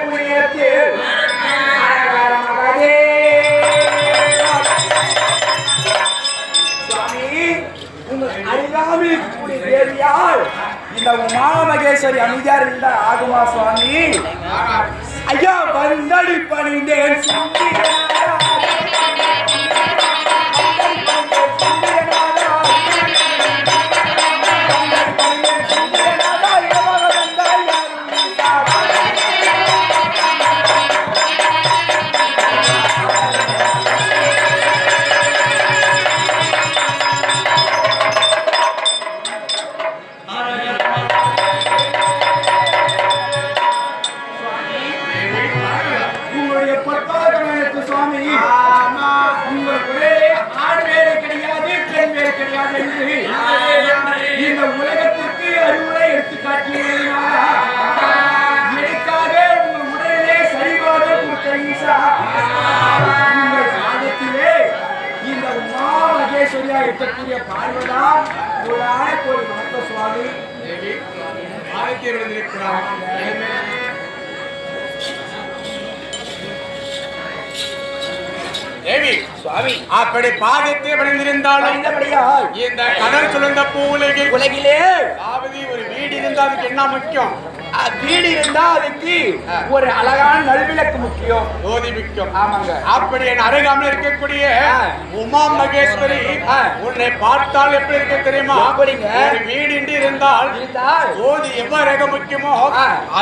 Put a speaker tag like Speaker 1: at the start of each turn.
Speaker 1: புண்ணியத்தில் சுவாமி உங்கள் அருகாமையில் கூடிய தேவியால் இந்த உமா மகேஸ்வரி அமைதியார் இருந்தால் ஆகுமா சுவாமி? ஐயா வந்தடி பணிந்தேன் இந்த உலகத்திற்கு அறிவுரை எடுத்து காட்டியதற்காக உங்கள் உடலிலே சரிவாக கொடுத்த ஈசா உங்கள் பாதத்திலே இந்த உமா மகேஸ்வரியா இருக்கக்கூடிய பார்வதா ஒரு ஆணைக்கோடி மகத்துவ சுவாமி
Speaker 2: தேவி
Speaker 1: சுவாமி
Speaker 2: அப்படி பாதத்தை விழுந்திருந்தாலும் இந்த கடல் சுழந்த உலகிலே ஒரு வீடு இருந்தா அதுக்கு என்ன முக்கியம்?
Speaker 1: வீடு இருந்தா அதுக்கு ஒரு அழகான நல்விளக்கு முக்கியம்,
Speaker 2: ஜோதி முக்கியம்.
Speaker 1: ஆமாங்க.
Speaker 2: அப்படி என் அருகாமல் இருக்கக்கூடிய உமா மகேஸ்வரி உன்னை பார்த்தால் எப்படி இருக்க தெரியுமா?
Speaker 1: அப்படிங்க.
Speaker 2: ஒரு வீடு இருந்தால் ஜோதி எவ்வாறு முக்கியமோ அதே